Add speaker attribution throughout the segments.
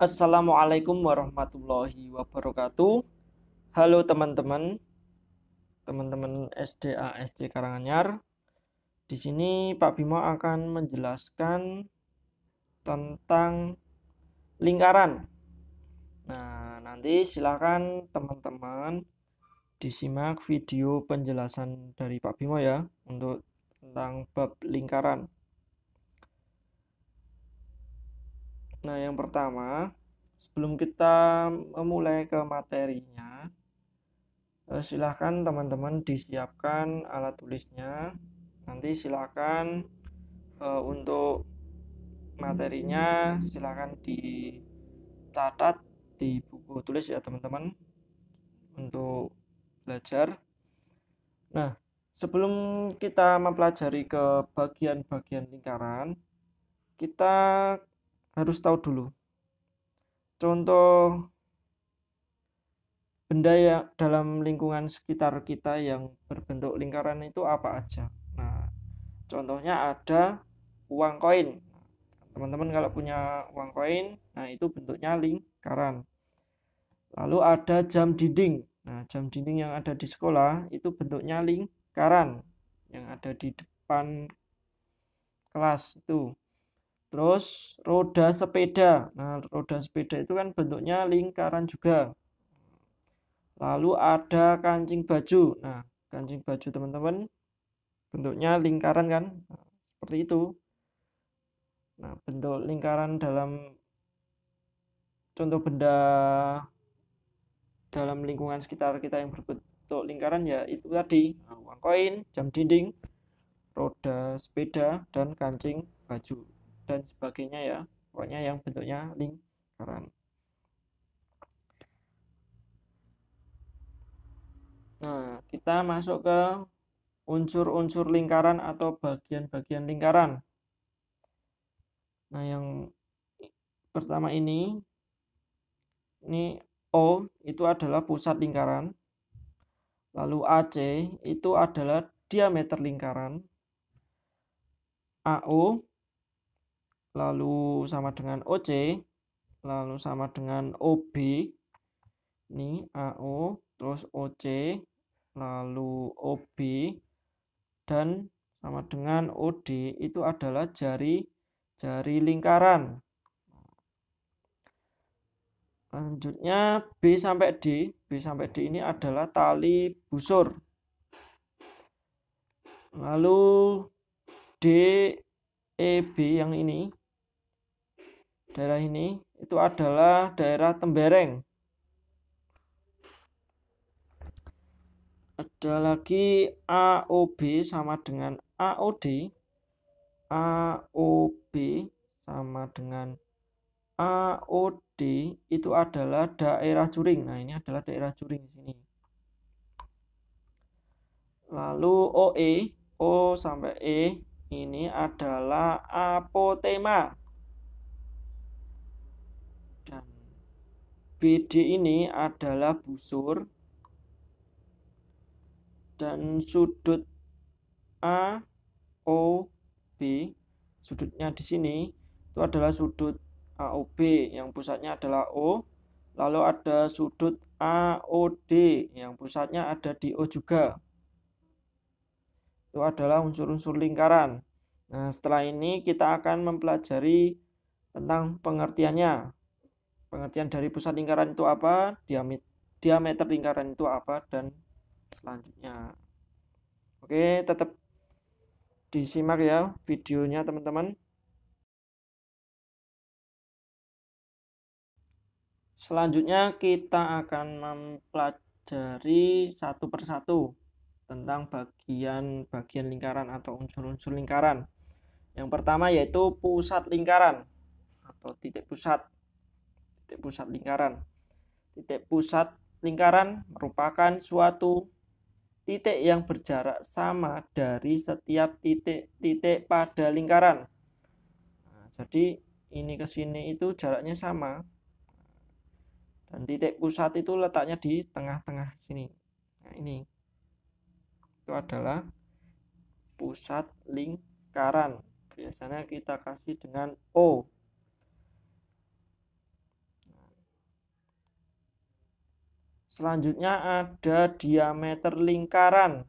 Speaker 1: Assalamualaikum warahmatullahi wabarakatuh. Halo teman-teman SDA SC Karanganyar. Di sini Pak Bimo akan menjelaskan tentang lingkaran. Nah, nanti silakan teman-teman disimak video penjelasan dari Pak Bimo ya untuk tentang bab lingkaran. Nah, yang pertama, sebelum kita memulai ke materinya, silahkan teman-teman disiapkan alat tulisnya. Nanti silahkan untuk materinya silahkan dicatat di buku tulis ya teman-teman untuk belajar. Nah, sebelum kita mempelajari ke bagian-bagian lingkaran, kita harus tahu dulu contoh benda ya dalam lingkungan sekitar kita yang berbentuk lingkaran itu apa aja. Nah, contohnya ada uang koin. Teman-teman kalau punya uang koin, nah itu bentuknya lingkaran. Lalu ada jam dinding. Nah, jam dinding yang ada di sekolah itu bentuknya lingkaran yang ada di depan kelas itu. Terus roda sepeda. Nah, roda sepeda itu kan bentuknya lingkaran juga. Lalu ada kancing baju. Nah, kancing baju teman-teman bentuknya lingkaran kan? Nah, seperti itu. Nah, bentuk lingkaran dalam contoh benda dalam lingkungan sekitar kita yang berbentuk lingkaran ya itu tadi, uang koin, jam dinding, roda sepeda, dan kancing baju dan sebagainya ya. Pokoknya yang bentuknya lingkaran. Nah, kita masuk ke unsur-unsur lingkaran atau bagian-bagian lingkaran. Nah, yang pertama ini O itu adalah pusat lingkaran. Lalu AC itu adalah diameter lingkaran. AO lalu sama dengan OC, lalu sama dengan OB. Ini AO, terus OC, lalu OB, dan sama dengan OD itu adalah jari lingkaran. Selanjutnya B sampai D. B sampai D ini adalah tali busur. Lalu D, E, B yang ini, daerah ini itu adalah daerah tembereng. Ada lagi AOB sama dengan AOD. AOB sama dengan AOD itu adalah daerah juring. Nah, ini adalah daerah juring di sini. Lalu OE, O sampai E ini adalah apotema. Dan BD ini adalah busur. Dan sudut AOB, sudutnya di sini itu adalah sudut AOB yang pusatnya adalah O. Lalu ada sudut AOD yang pusatnya ada di O juga. Itu adalah unsur-unsur lingkaran. Nah, setelah ini kita akan mempelajari tentang pengertiannya. Pengertian dari pusat lingkaran itu apa, diameter lingkaran itu apa, dan selanjutnya. Oke, tetap disimak ya videonya teman-teman. Selanjutnya kita akan mempelajari satu persatu tentang bagian-bagian lingkaran atau unsur-unsur lingkaran. Yang pertama yaitu pusat lingkaran atau titik pusat. Titik pusat lingkaran. Titik pusat lingkaran merupakan suatu titik yang berjarak sama dari setiap titik-titik pada lingkaran. Nah, jadi ini ke sini itu jaraknya sama. Dan titik pusat itu letaknya di tengah-tengah sini. Nah, ini itu adalah pusat lingkaran. Biasanya kita kasih dengan O. Selanjutnya ada diameter lingkaran.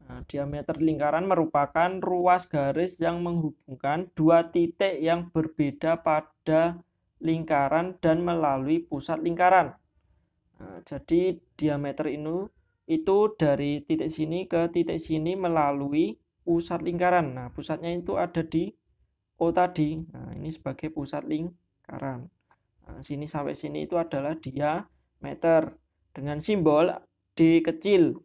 Speaker 1: Nah, diameter lingkaran merupakan ruas garis yang menghubungkan dua titik yang berbeda pada lingkaran dan melalui pusat lingkaran. Nah, jadi diameter itu dari titik sini ke titik sini melalui pusat lingkaran. Nah, pusatnya itu ada di O tadi. Nah, ini sebagai pusat lingkaran. Nah, sini sampai sini itu adalah diameter dengan simbol D kecil.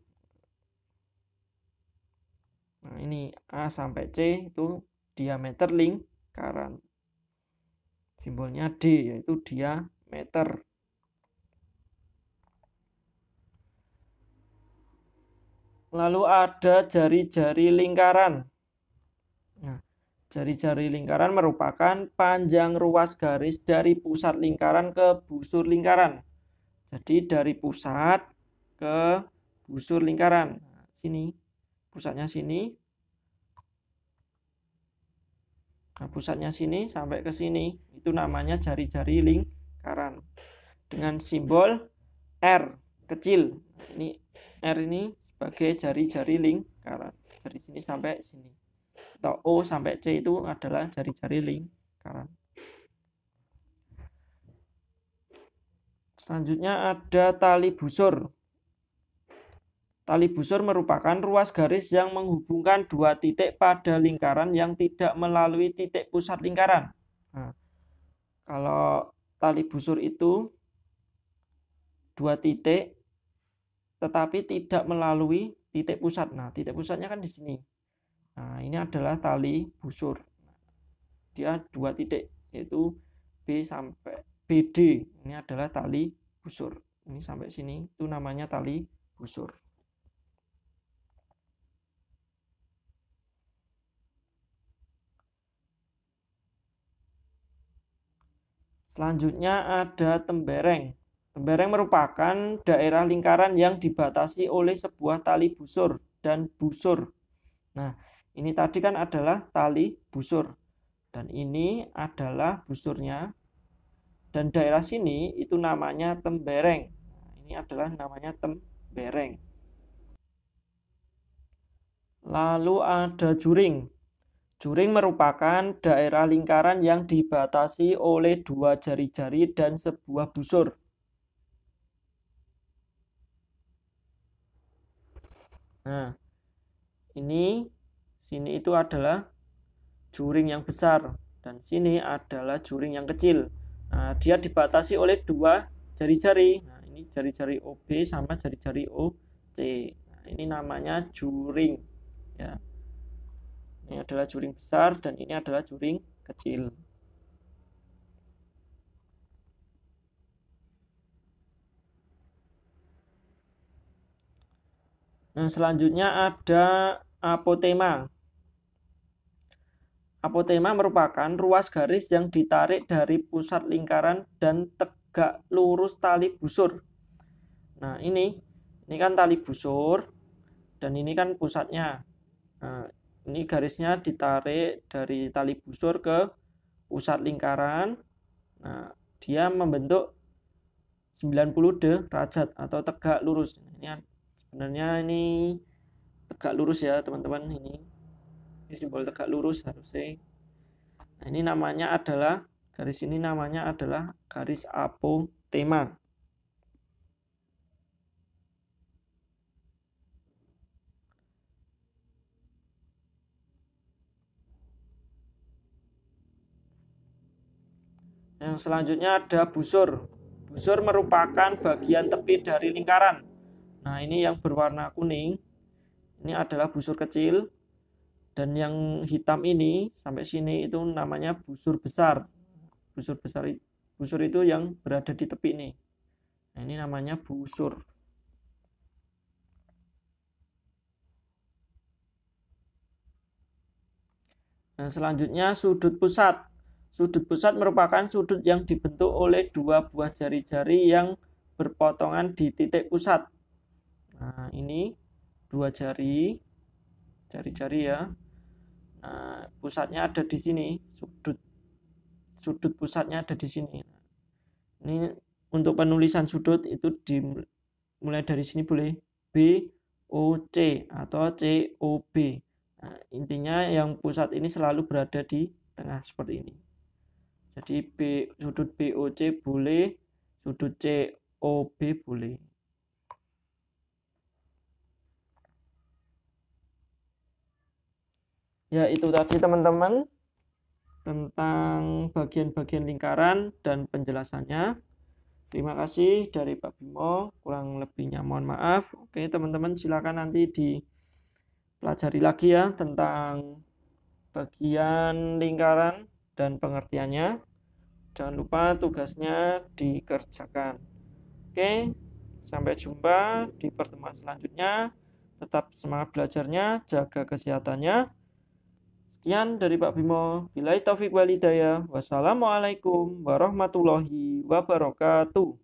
Speaker 1: Nah, ini A sampai C itu diameter lingkaran. Simbolnya D yaitu diameter. Lalu ada jari-jari lingkaran. Nah, jari-jari lingkaran merupakan panjang ruas garis dari pusat lingkaran ke busur lingkaran. Jadi dari pusat ke busur lingkaran. Nah, sini, pusatnya sini. Nah, pusatnya sini sampai ke sini. Itu namanya jari-jari lingkaran. Dengan simbol R kecil. Ini R ini sebagai jari-jari lingkaran. Dari sini sampai sini. Atau O sampai C itu adalah jari-jari lingkaran. Selanjutnya ada tali busur. Tali busur merupakan ruas garis yang menghubungkan dua titik pada lingkaran yang tidak melalui titik pusat lingkaran. Nah, kalau tali busur itu dua titik tetapi tidak melalui titik pusat. Nah, titik pusatnya kan di sini. Nah, ini adalah tali busur. Dia dua titik, yaitu B sampai BD. Ini adalah tali busur. Ini sampai sini, itu namanya tali busur. Selanjutnya ada tembereng. Tembereng merupakan daerah lingkaran yang dibatasi oleh sebuah tali busur dan busur. Nah, ini tadi kan adalah tali busur. Dan ini adalah busurnya. Dan daerah sini itu namanya tembereng. Nah, ini adalah namanya tembereng. Lalu ada juring. Juring merupakan daerah lingkaran yang dibatasi oleh dua jari-jari dan sebuah busur. Nah, ini sini itu adalah juring yang besar dan sini adalah juring yang kecil. Nah, dia dibatasi oleh dua jari-jari. Nah, ini jari-jari OB sama jari-jari OC. Nah, ini namanya juring. Ya. Ini adalah juring besar dan ini adalah juring kecil. Nah, selanjutnya ada apotema. Apotema merupakan ruas garis yang ditarik dari pusat lingkaran dan tegak lurus tali busur. Nah, ini kan tali busur dan ini kan pusatnya. Nah, ini garisnya ditarik dari tali busur ke pusat lingkaran. Nah, dia membentuk 90 derajat atau tegak lurus. Ini sebenarnya ini tegak lurus ya, teman-teman. Ini simbol tegak lurus harusnya. Nah, ini namanya adalah garis ini namanya adalah garis apotema. Yang selanjutnya ada busur. Busur merupakan bagian tepi dari lingkaran. Nah, ini yang berwarna kuning. Ini adalah busur kecil. Dan yang hitam ini sampai sini itu namanya busur besar. Busur itu yang berada di tepi ini. Nah, ini namanya busur. Nah, selanjutnya sudut pusat. Sudut pusat merupakan sudut yang dibentuk oleh dua buah jari-jari yang berpotongan di titik pusat. Nah, ini dua jari ya. Nah, pusatnya ada di sini, sudut pusatnya ada di sini. Ini untuk penulisan sudut itu dimulai dari sini boleh B, O, C atau C, O, B. Nah, intinya yang pusat ini selalu berada di tengah seperti ini. Jadi sudut BOC boleh, sudut COB boleh. Ya, itu tadi teman-teman tentang bagian-bagian lingkaran dan penjelasannya. Terima kasih dari Pak Bimo, kurang lebihnya mohon maaf. Oke teman-teman, silakan nanti dipelajari lagi ya tentang bagian lingkaran dan pengertiannya. Jangan lupa tugasnya dikerjakan. Oke, sampai jumpa di pertemuan selanjutnya. Tetap semangat belajarnya, jaga kesehatannya. Sekian dari Pak Bimo. Billahi taufik wal hidayah. Wassalamualaikum warahmatullahi wabarakatuh.